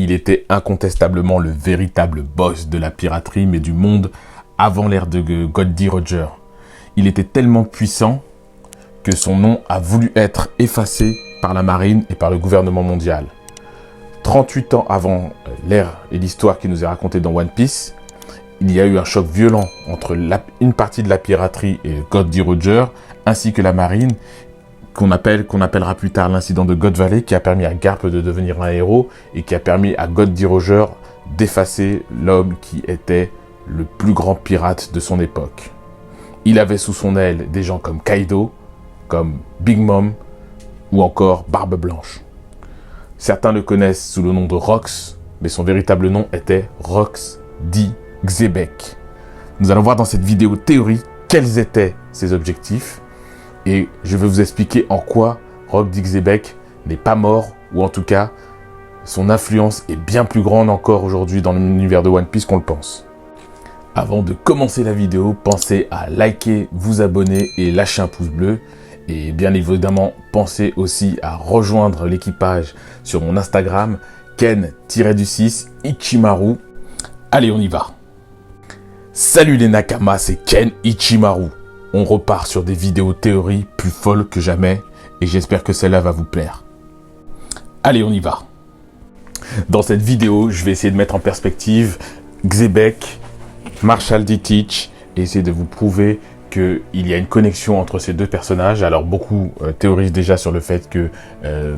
Il était incontestablement le véritable boss de la piraterie, mais du monde avant l'ère de Goldie Roger. Il était tellement puissant que son nom a voulu être effacé par la marine et par le gouvernement mondial. 38 ans avant l'ère et l'histoire qui nous est racontée dans One Piece, il y a eu un choc violent entre une partie de la piraterie et Goldie Roger, ainsi que la marine, qu'on appellera plus tard l'incident de God Valley, qui a permis à Garp de devenir un héros et qui a permis à Goldie Roger d'effacer l'homme qui était le plus grand pirate de son époque. Il avait sous son aile des gens comme Kaido, comme Big Mom ou encore Barbe Blanche. Certains le connaissent sous le nom de Rox, mais son véritable nom était Rox D. Xebec. Nous allons voir dans cette vidéo théorie quels étaient ses objectifs et je vais vous expliquer en quoi Rox D. Xebec n'est pas mort, ou en tout cas son influence est bien plus grande encore aujourd'hui dans l'univers de One Piece qu'on le pense. Avant de commencer la vidéo, pensez à liker, vous abonner et lâcher un pouce bleu. Et bien évidemment, pensez aussi à rejoindre l'équipage sur mon Instagram, Ken-6 Ichimaru. Allez, on y va. Salut les Nakamas, c'est Ken Ichimaru. On repart sur des vidéos théories plus folles que jamais et j'espère que celle-là va vous plaire. Allez, on y va. Dans cette vidéo, je vais essayer de mettre en perspective Xebec, Marshall D. Teach et essayer de vous prouver qu'il y a une connexion entre ces deux personnages. Alors beaucoup théorisent déjà sur le fait que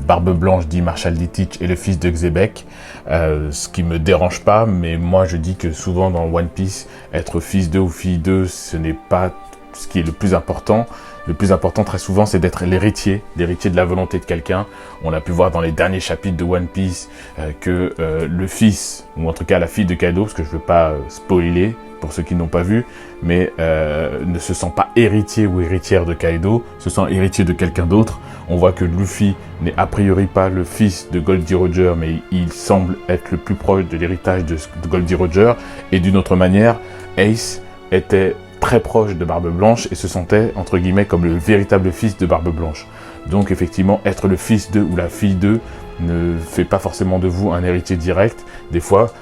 Barbe Blanche dit Marshall D. Teach est le fils de Xebec, ce qui me dérange pas, mais moi je dis que souvent dans One Piece, être fils d'eux ou fille d'eux, ce n'est pas ce qui est le plus important. Le plus important très souvent c'est d'être l'héritier de la volonté de quelqu'un. On a pu voir dans les derniers chapitres de One Piece que le fils, ou en tout cas la fille de Kaido, parce que je ne veux pas spoiler pour ceux qui n'ont pas vu, mais ne se sent pas héritier ou héritière de Kaido, se sent héritier de quelqu'un d'autre. On voit que Luffy n'est a priori pas le fils de Goldie Roger, mais il semble être le plus proche de l'héritage de Goldie Roger. Et d'une autre manière, Ace était très proche de Barbe Blanche et se sentait, entre guillemets, comme le véritable fils de Barbe Blanche. Donc effectivement, être le fils d'eux ou la fille d'eux ne fait pas forcément de vous un héritier direct. Des fois,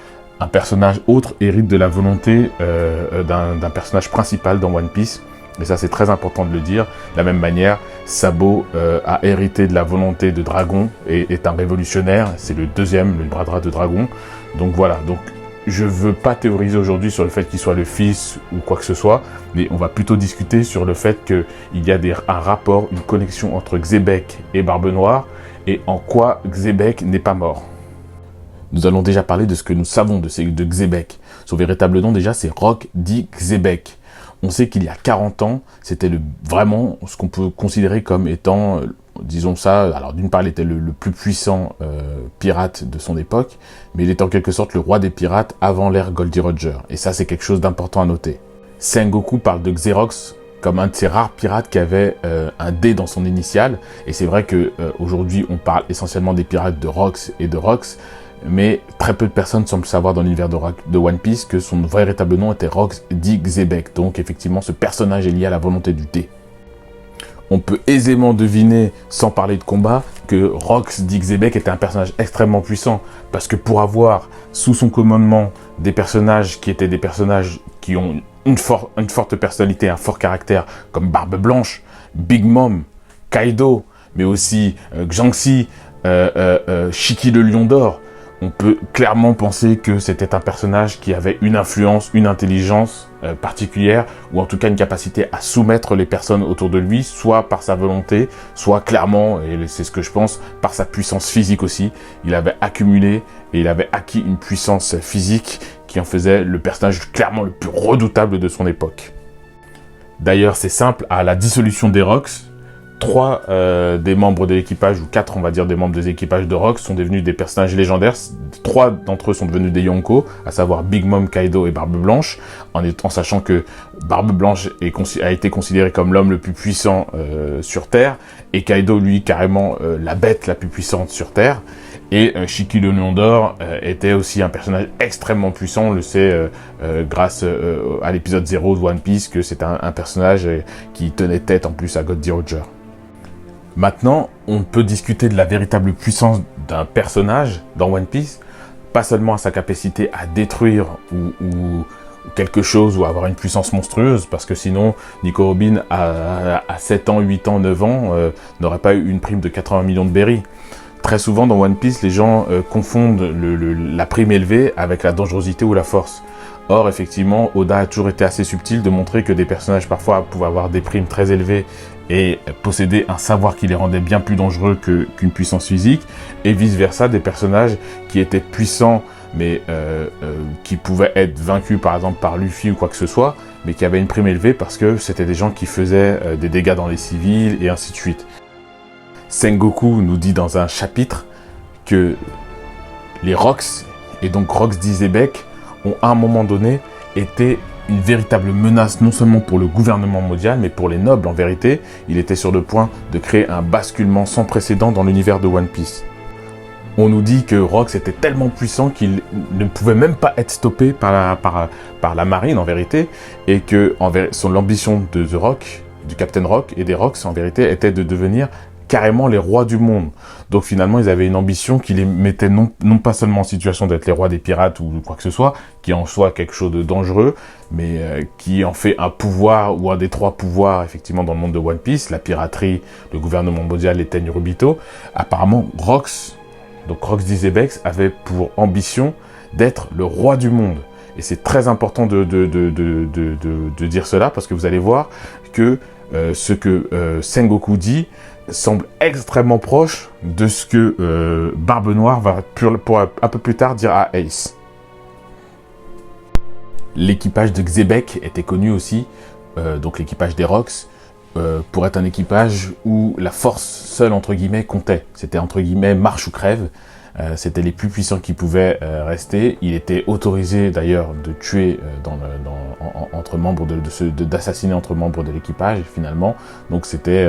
un personnage autre hérite de la volonté d'un personnage principal dans One Piece. Et ça, c'est très important de le dire. De la même manière, Sabo a hérité de la volonté de Dragon et est un révolutionnaire. C'est le deuxième, le bras droit de Dragon. Donc voilà. Donc, je ne veux pas théoriser aujourd'hui sur le fait qu'il soit le fils ou quoi que ce soit, mais on va plutôt discuter sur le fait qu'il y a un rapport, une connexion entre Xebec et Barbe Noire et en quoi Xebec n'est pas mort. Nous allons déjà parler de ce que nous savons de Xebec. Son véritable nom déjà c'est Rox D. Xebec. On sait qu'il y a 40 ans, c'était vraiment ce qu'on peut considérer comme étant, disons ça, alors d'une part il était le plus puissant pirate de son époque, mais il était en quelque sorte le roi des pirates avant l'ère Goldie Roger. Et ça c'est quelque chose d'important à noter. Sengoku parle de Xerox comme un de ces rares pirates qui avait un D dans son initiale. Et c'est vrai qu'aujourd'hui on parle essentiellement des pirates de Rox et de Rox, mais très peu de personnes semblent savoir dans l'univers de One Piece que son véritable nom était Rox D. Xebec. Donc effectivement, ce personnage est lié à la volonté du thé. On peut aisément deviner, sans parler de combat, que Rox D. Xebec était un personnage extrêmement puissant, parce que pour avoir sous son commandement des personnages qui étaient des personnages qui ont une forte personnalité, un fort caractère, comme Barbe Blanche, Big Mom, Kaido, mais aussi Xiangxi, Shiki le Lion d'Or, on peut clairement penser que c'était un personnage qui avait une influence, une intelligence particulière, ou en tout cas une capacité à soumettre les personnes autour de lui, soit par sa volonté, soit clairement, et c'est ce que je pense, par sa puissance physique aussi. Il avait accumulé et il avait acquis une puissance physique qui en faisait le personnage clairement le plus redoutable de son époque. D'ailleurs, c'est simple, à la dissolution des Rox, 3 des membres de l'équipage, ou 4 on va dire des membres des équipages de Rox sont devenus des personnages légendaires. 3 d'entre eux sont devenus des Yonko, à savoir Big Mom, Kaido et Barbe Blanche, en sachant que Barbe Blanche a été considéré comme l'homme le plus puissant sur Terre, et Kaido lui carrément la bête la plus puissante sur Terre. Et Shiki le Lion d'Or était aussi un personnage extrêmement puissant, on le sait grâce à l'épisode 0 de One Piece, que c'est un personnage qui tenait tête en plus à Goldie Roger. Maintenant, on peut discuter de la véritable puissance d'un personnage dans One Piece pas seulement à sa capacité à détruire ou quelque chose ou à avoir une puissance monstrueuse, parce que sinon, Nico Robin, à 7 ans, 8 ans, 9 ans, n'aurait pas eu une prime de 80 millions de berries. Très souvent, dans One Piece, les gens confondent la prime élevée avec la dangerosité ou la force. Or, effectivement, Oda a toujours été assez subtil de montrer que des personnages, parfois, pouvaient avoir des primes très élevées et posséder un savoir qui les rendait bien plus dangereux qu'une puissance physique, et vice-versa, des personnages qui étaient puissants, mais qui pouvaient être vaincus, par exemple, par Luffy ou quoi que ce soit, mais qui avaient une prime élevée parce que c'était des gens qui faisaient des dégâts dans les civils, et ainsi de suite. Sengoku nous dit dans un chapitre que les Rocks, et donc Rocks d'Izebek, ont à un moment donné été une véritable menace non seulement pour le gouvernement mondial, mais pour les nobles en vérité. Il était sur le point de créer un basculement sans précédent dans l'univers de One Piece. On nous dit que Rocks était tellement puissant qu'il ne pouvait même pas être stoppé par la marine en vérité, et que l'ambition de The Rock, du Captain Rock et des Rocks en vérité était de devenir carrément les rois du monde. Donc finalement, ils avaient une ambition qui les mettait non pas seulement en situation d'être les rois des pirates ou quoi que ce soit, qui en soit quelque chose de dangereux, mais qui en fait un pouvoir ou un des 3 pouvoirs effectivement dans le monde de One Piece, la piraterie, le gouvernement mondial et Tenryubito. Apparemment, Rocks d'Izebek avait pour ambition d'être le roi du monde. Et c'est très important de dire cela, parce que vous allez voir que ce que Sengoku dit semble extrêmement proche de ce que Barbe Noire va pour un peu plus tard dire à Ace. L'équipage de Xebec était connu aussi, donc l'équipage des Rocks, pour être un équipage où la force seule, entre guillemets, comptait. C'était, entre guillemets, marche ou crève. C'était les plus puissants qui pouvaient rester. Il était autorisé d'ailleurs de tuer entre membres d'assassiner entre membres de l'équipage finalement. Donc c'était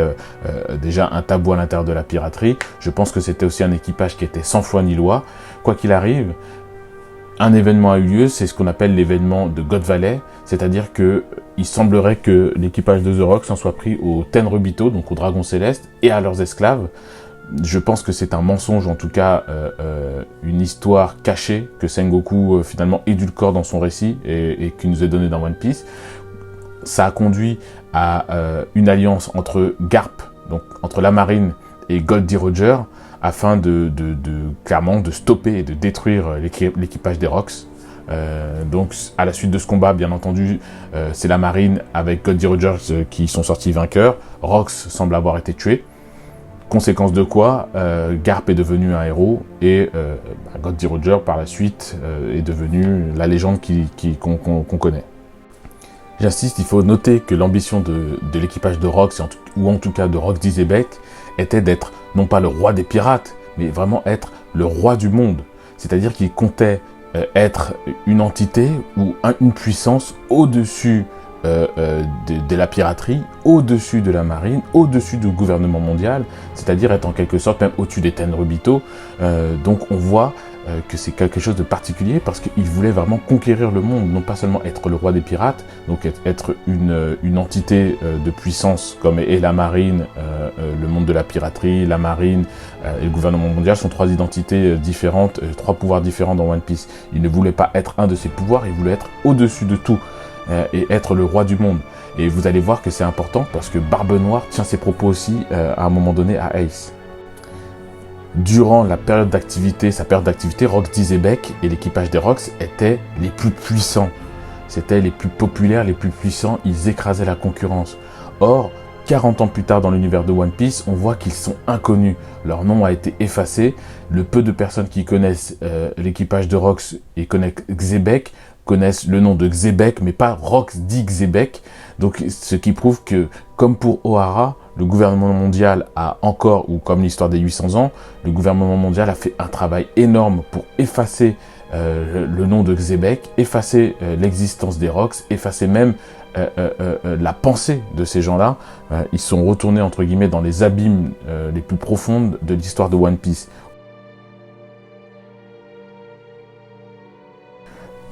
déjà un tabou à l'intérieur de la piraterie. Je pense que c'était aussi un équipage qui était sans foi ni loi. Quoi qu'il arrive, un événement a eu lieu, c'est ce qu'on appelle l'événement de God Valley, c'est-à-dire que il semblerait que l'équipage de The Rock s'en soit pris au Tenryubito, donc au Dragon Céleste, et à leurs esclaves. Je pense que c'est un mensonge, en tout cas une histoire cachée que Sengoku finalement édulcore dans son récit et qui nous est donné dans One Piece. Ça a conduit à une alliance entre Garp, donc entre la marine, et Gold D. Roger, afin clairement de stopper et de détruire l'équipage des Rocks. Donc à la suite de ce combat, bien entendu, c'est la marine avec Gold D. Rogers qui sont sortis vainqueurs. Rocks semble avoir été tué. Conséquence de quoi, Garp est devenu un héros et Gold D. Roger par la suite est devenu la légende qu'on connaît. J'insiste, il faut noter que l'ambition de l'équipage de Rocks, ou en tout cas de Rocks d'Izebek, était d'être non pas le roi des pirates, mais vraiment être le roi du monde. C'est-à-dire qu'il comptait être une entité ou une puissance au-dessus de la piraterie, au-dessus de la marine, au-dessus du gouvernement mondial, c'est-à-dire être en quelque sorte même au-dessus des Tenryubito. Donc on voit que c'est quelque chose de particulier parce qu'il voulait vraiment conquérir le monde, non pas seulement être le roi des pirates, donc être une entité de puissance comme est la marine, le monde de la piraterie, la marine et le gouvernement mondial sont 3 identités différentes, 3 pouvoirs différents dans One Piece. Il ne voulait pas être un de ces pouvoirs, il voulait être au-dessus de tout et être le roi du monde. Et vous allez voir que c'est important parce que Barbe Noire tient ses propos aussi à un moment donné à Ace. Durant sa période d'activité, Rocks d'Izebek et l'équipage des Rocks étaient les plus puissants. C'était les plus populaires, les plus puissants, ils écrasaient la concurrence. Or, 40 ans plus tard dans l'univers de One Piece, on voit qu'ils sont inconnus. Leur nom a été effacé. Le peu de personnes qui connaissent l'équipage de Rocks et connaissent Xebec connaissent le nom de Xebec, mais pas Rocks d'Xebec. Donc, ce qui prouve que, comme pour Ohara, le gouvernement mondial a encore, ou comme l'histoire des 800 ans, le gouvernement mondial a fait un travail énorme pour effacer le nom de Xebec, effacer l'existence des Rocks, effacer même la pensée de ces gens-là. Ils sont retournés, entre guillemets, dans les abîmes les plus profondes de l'histoire de One Piece.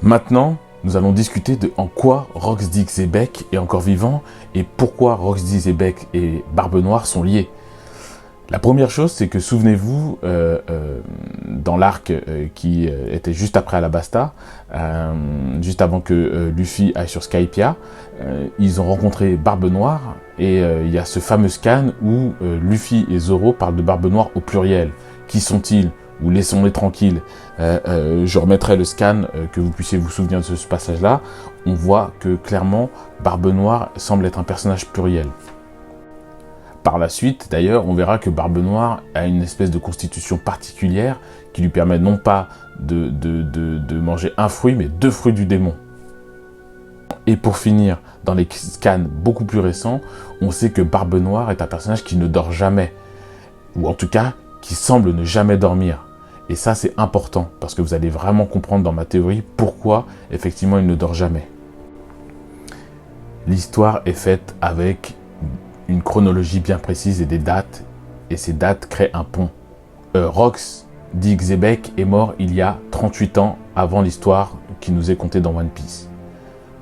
Maintenant, nous allons discuter de en quoi Rocks d'Izebek est encore vivant et pourquoi Rocks d'Izebek et Barbe Noire sont liés. La première chose, c'est que souvenez-vous, dans l'arc qui était juste après Alabasta, juste avant que Luffy aille sur Skypiea, ils ont rencontré Barbe Noire et il y a ce fameux scan où Luffy et Zoro parlent de Barbe Noire au pluriel. Qui sont-ils? Ou laissons-les tranquilles. Je remettrai le scan, que vous puissiez vous souvenir de ce passage-là. On voit que clairement, Barbe Noire semble être un personnage pluriel. Par la suite, d'ailleurs, on verra que Barbe Noire a une espèce de constitution particulière qui lui permet non pas de manger un fruit, mais 2 fruits du démon. Et pour finir, dans les scans beaucoup plus récents, on sait que Barbe Noire est un personnage qui ne dort jamais. Ou en tout cas, qui semble ne jamais dormir. Et ça, c'est important, parce que vous allez vraiment comprendre dans ma théorie pourquoi, effectivement, il ne dort jamais. L'histoire est faite avec une chronologie bien précise et des dates, et ces dates créent un pont. Rox, dit Xebec, est mort il y a 38 ans avant l'histoire qui nous est contée dans One Piece.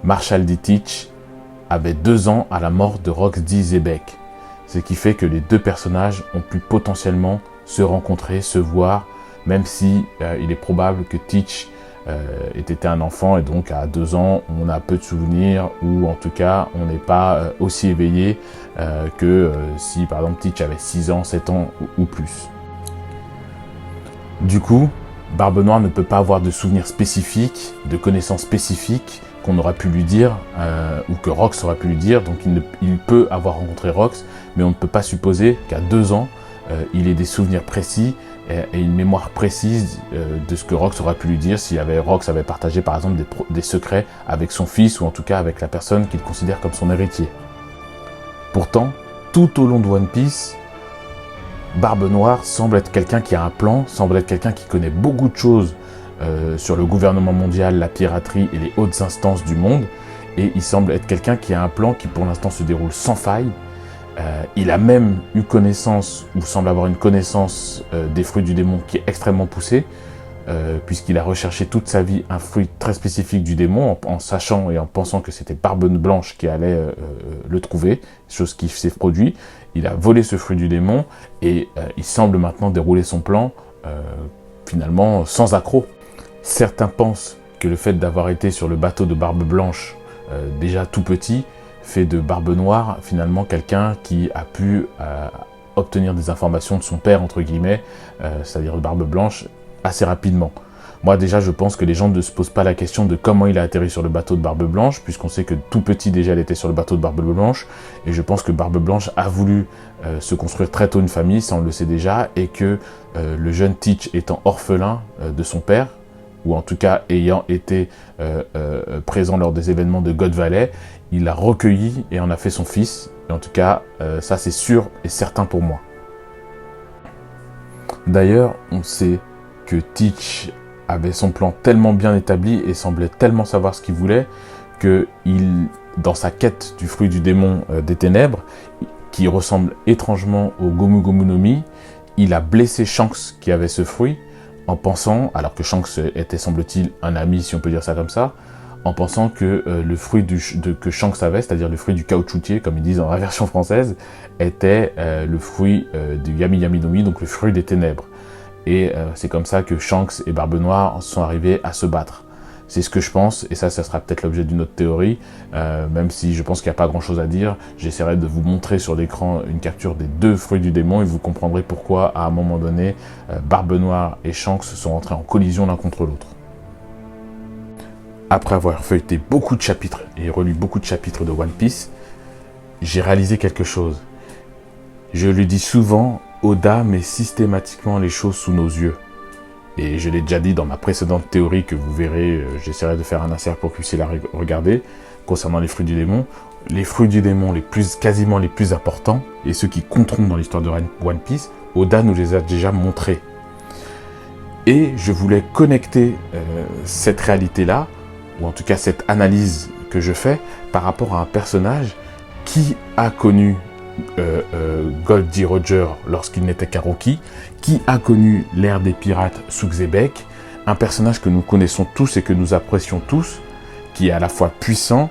Marshall D. Teach avait 2 ans à la mort de Rox D. Xebec, ce qui fait que les 2 personnages ont pu potentiellement se rencontrer, se voir, même si il est probable que Teach était un enfant et donc à 2 ans on a peu de souvenirs ou en tout cas on n'est pas aussi éveillé que si par exemple Teach avait 6 ans, 7 ans ou plus. Du coup, Barbe Noire ne peut pas avoir de souvenirs spécifiques, de connaissances spécifiques qu'on aurait pu lui dire ou que Rox aurait pu lui dire, donc il peut avoir rencontré Rox, mais on ne peut pas supposer qu'à 2 ans il ait des souvenirs précis et une mémoire précise de ce que Rox aurait pu lui dire si Rox avait partagé par exemple des secrets avec son fils ou en tout cas avec la personne qu'il considère comme son héritier. Pourtant, tout au long de One Piece, Barbe Noire semble être quelqu'un qui a un plan, semble être quelqu'un qui connaît beaucoup de choses sur le gouvernement mondial, la piraterie et les hautes instances du monde, et il semble être quelqu'un qui a un plan qui pour l'instant se déroule sans faille. Il a même eu connaissance, ou semble avoir une connaissance des fruits du démon qui est extrêmement poussée, puisqu'il a recherché toute sa vie un fruit très spécifique du démon, en sachant et en pensant que c'était Barbe Blanche qui allait le trouver, chose qui s'est produite. Il a volé ce fruit du démon, et il semble maintenant dérouler son plan, finalement sans accroc. Certains pensent que le fait d'avoir été sur le bateau de Barbe Blanche, déjà tout petit, fait de Barbe Noire finalement quelqu'un qui a pu obtenir des informations de son père, entre guillemets, c'est-à-dire de Barbe Blanche, assez rapidement. Moi déjà je pense que les gens ne se posent pas la question de comment il a atterri sur le bateau de Barbe Blanche, puisqu'on sait que tout petit déjà il était sur le bateau de Barbe Blanche, et je pense que Barbe Blanche a voulu se construire très tôt une famille, ça on le sait déjà, et que le jeune Teach étant orphelin de son père, ou en tout cas ayant été présent lors des événements de God Valley, il l'a recueilli et en a fait son fils. Et en tout cas, ça c'est sûr et certain pour moi. D'ailleurs, on sait que Teach avait son plan tellement bien établi et semblait tellement savoir ce qu'il voulait que dans sa quête du fruit du démon des ténèbres, qui ressemble étrangement au Gomu Gomu no Mi, il a blessé Shanks qui avait ce fruit, en pensant, alors que Shanks était semble-t-il un ami, si on peut dire ça comme ça, en pensant que le fruit que Shanks avait, c'est-à-dire le fruit du caoutchoutier, comme ils disent dans la version française, était le fruit du Yami Yami no Mi, donc le fruit des ténèbres. Et c'est comme ça que Shanks et Barbe Noire sont arrivés à se battre. C'est ce que je pense, et ça sera peut-être l'objet d'une autre théorie, même si je pense qu'il n'y a pas grand-chose à dire. J'essaierai de vous montrer sur l'écran une capture des 2 fruits du démon, et vous comprendrez pourquoi, à un moment donné, Barbe Noire et Shanks sont rentrés en collision l'un contre l'autre. Après avoir feuilleté beaucoup de chapitres, et relu beaucoup de chapitres de One Piece, j'ai réalisé quelque chose. Je le dis souvent, Oda met systématiquement les choses sous nos yeux. Et je l'ai déjà dit dans ma précédente théorie que vous verrez, j'essaierai de faire un insert pour que vous puissiez la regarder, concernant les fruits du démon. Les fruits du démon quasiment les plus importants, et ceux qui compteront dans l'histoire de One Piece, Oda nous les a déjà montrés. Et je voulais connecter cette réalité-là, ou en tout cas cette analyse que je fais, par rapport à un personnage qui a connu Goldie Roger lorsqu'il n'était qu'un rookie, qui a connu l'ère des pirates sous Xebec, un personnage que nous connaissons tous et que nous apprécions tous, qui est à la fois puissant,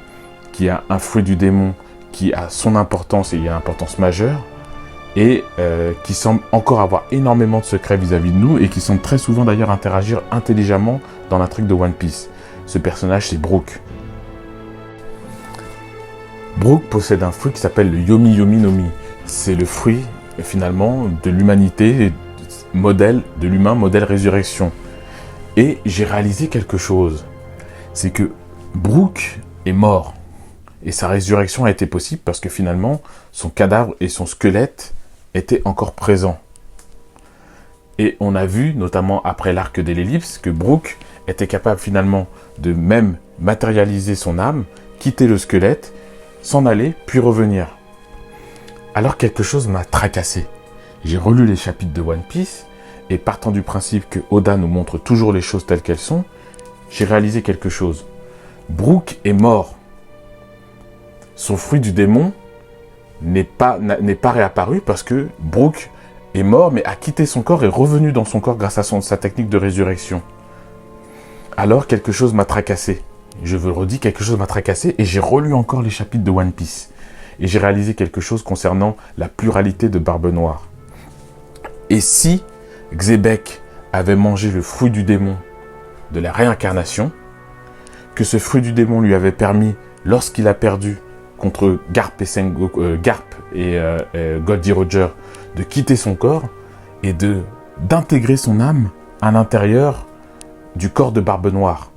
qui a un fruit du démon qui a son importance et une importance majeure, et qui semble encore avoir énormément de secrets vis-à-vis de nous et qui semble très souvent d'ailleurs interagir intelligemment dans l'intrigue de One Piece. Ce personnage, c'est Brook. Brook possède un fruit qui s'appelle le Yomi Yomi no Mi. C'est le fruit, finalement, de l'humanité, modèle de l'humain, modèle résurrection. Et j'ai réalisé quelque chose. C'est que Brook est mort. Et sa résurrection a été possible parce que finalement, son cadavre et son squelette étaient encore présents. Et on a vu, notamment après l'arc de l'ellipse, que Brook était capable finalement de même matérialiser son âme, quitter le squelette, s'en aller, puis revenir. Alors quelque chose m'a tracassé. J'ai relu les chapitres de One Piece, et partant du principe que Oda nous montre toujours les choses telles qu'elles sont, j'ai réalisé quelque chose. Brook est mort. Son fruit du démon n'est pas réapparu parce que Brook est mort, mais a quitté son corps et est revenu dans son corps grâce à sa technique de résurrection. Alors, quelque chose m'a tracassé. Je vous le redis, quelque chose m'a tracassé et j'ai relu encore les chapitres de One Piece. Et j'ai réalisé quelque chose concernant la pluralité de Barbe Noire. Et si Xebec avait mangé le fruit du démon de la réincarnation, que ce fruit du démon lui avait permis, lorsqu'il a perdu contre Garp et Goldie Roger, de quitter son corps et d'intégrer son âme à l'intérieur du corps de Barbe Noire.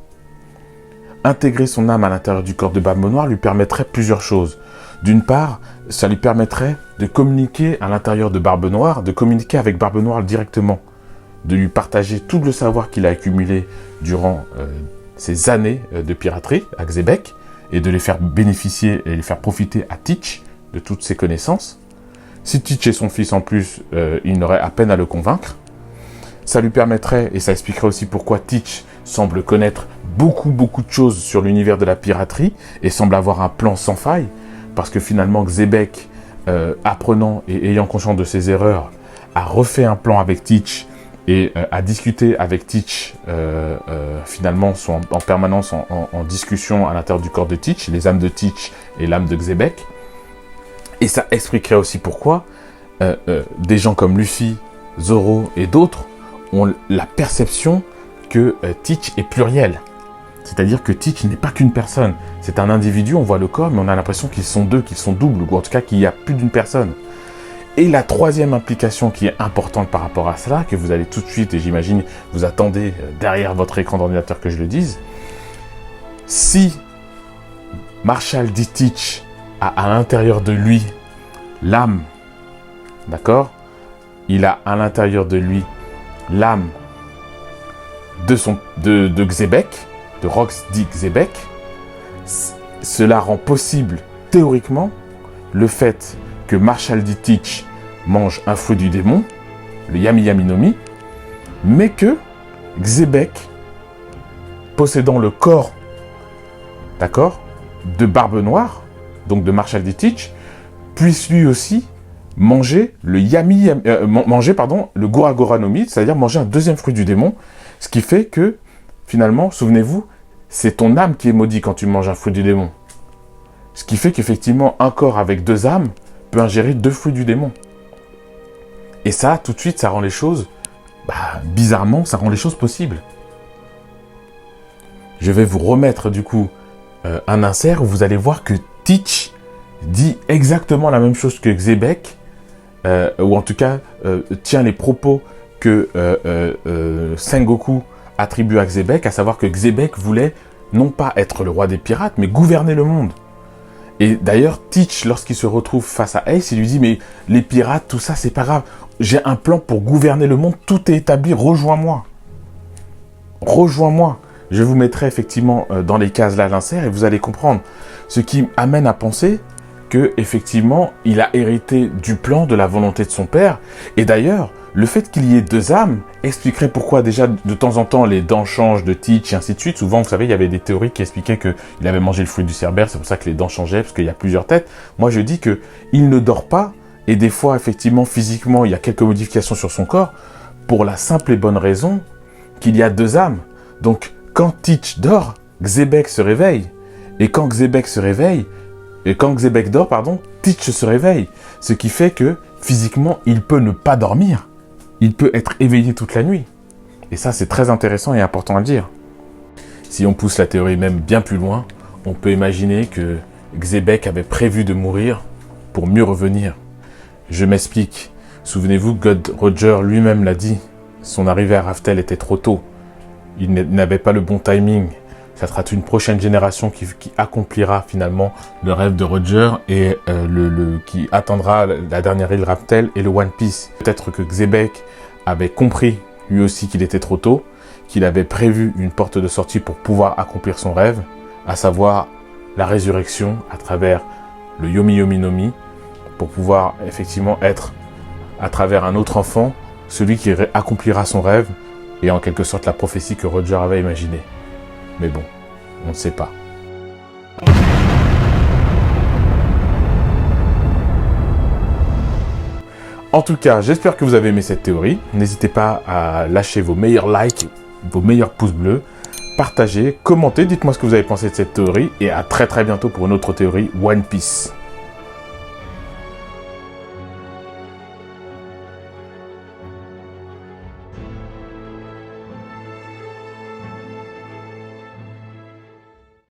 Intégrer son âme à l'intérieur du corps de Barbe Noire lui permettrait plusieurs choses. D'une part, ça lui permettrait de communiquer à l'intérieur de Barbe Noire, de communiquer avec Barbe Noire directement, de lui partager tout le savoir qu'il a accumulé durant ces années de piraterie à Xebec, et de les faire bénéficier et les faire profiter à Teach de toutes ses connaissances. Si Teach est son fils en plus, il n'aurait à peine à le convaincre. Ça lui permettrait, et ça expliquerait aussi pourquoi Teach semble connaître beaucoup de choses sur l'univers de la piraterie et semble avoir un plan sans faille, parce que finalement Xebec, apprenant et ayant conscience de ses erreurs, a refait un plan avec Teach et a discuté avec Teach, finalement sont en permanence en discussion à l'intérieur du corps de Teach, les âmes de Teach et l'âme de Xebec. Et ça expliquerait aussi pourquoi des gens comme Luffy, Zoro et d'autres ont la perception que Teach est pluriel. C'est-à-dire que Teach n'est pas qu'une personne. C'est un individu, on voit le corps, mais on a l'impression qu'ils sont deux, qu'ils sont doubles, ou en tout cas qu'il y a plus d'une personne. Et la troisième implication qui est importante par rapport à cela, que vous allez tout de suite, et j'imagine vous attendez derrière votre écran d'ordinateur que je le dise, si Marshall D. Teach a à l'intérieur de lui l'âme, d'accord? Il a à l'intérieur de lui l'âme de Xebec, de Rox D. Xebec, cela rend possible, théoriquement, le fait que Marshall D. Teach mange un fruit du démon, le Yami Yami no Mi, mais que Xebec, possédant le corps, d'accord, de Barbe Noire, donc de Marshall D. Teach, puisse lui aussi manger le le Gora Gora no Mi, c'est-à-dire manger un deuxième fruit du démon, ce qui fait que, finalement, souvenez-vous, c'est ton âme qui est maudite quand tu manges un fruit du démon. Ce qui fait qu'effectivement, un corps avec deux âmes peut ingérer deux fruits du démon. Et ça, tout de suite, ça rend les choses, bizarrement, ça rend les choses possibles. Je vais vous remettre, du coup, un insert où vous allez voir que Teach dit exactement la même chose que Xebec, ou en tout cas, tient les propos que Sengoku attribue à Xebec, à savoir que Xebec voulait non pas être le roi des pirates, mais gouverner le monde. Et d'ailleurs, Teach, lorsqu'il se retrouve face à Ace, il lui dit « Mais les pirates, tout ça, c'est pas grave. J'ai un plan pour gouverner le monde. Tout est établi. Rejoins-moi. Rejoins-moi. » Je vous mettrai effectivement dans les cases là l'insert et vous allez comprendre. Ce qui amène à penser que effectivement, il a hérité du plan, de la volonté de son père. Et d'ailleurs, le fait qu'il y ait deux âmes expliquerait pourquoi déjà de temps en temps les dents changent de Teach et ainsi de suite. Souvent, vous savez, il y avait des théories qui expliquaient qu'il avait mangé le fruit du cerbère, c'est pour ça que les dents changeaient, parce qu'il y a plusieurs têtes. Moi, je dis qu'il ne dort pas, et des fois, effectivement, physiquement, il y a quelques modifications sur son corps, pour la simple et bonne raison qu'il y a deux âmes. Donc, quand Teach dort, Xebec se réveille. Et quand Xebec dort, Teach se réveille. Ce qui fait que physiquement, il peut ne pas dormir. Il peut être éveillé toute la nuit. Et ça, c'est très intéressant et important à dire. Si on pousse la théorie même bien plus loin, on peut imaginer que Xebec avait prévu de mourir pour mieux revenir. Je m'explique. Souvenez-vous, God Roger lui-même l'a dit. Son arrivée à Raftel était trop tôt. Il n'avait pas le bon timing. Ça sera une prochaine génération qui accomplira finalement le rêve de Roger et qui attendra la dernière île Raftel et le One Piece. Peut-être que Xebec avait compris lui aussi qu'il était trop tôt, qu'il avait prévu une porte de sortie pour pouvoir accomplir son rêve, à savoir la résurrection à travers le Yomi Yomi no Mi, pour pouvoir effectivement être, à travers un autre enfant, celui qui accomplira son rêve et en quelque sorte la prophétie que Roger avait imaginée. Mais bon, on ne sait pas. En tout cas, j'espère que vous avez aimé cette théorie. N'hésitez pas à lâcher vos meilleurs likes, vos meilleurs pouces bleus, partagez, commentez, dites-moi ce que vous avez pensé de cette théorie et à très bientôt pour une autre théorie One Piece.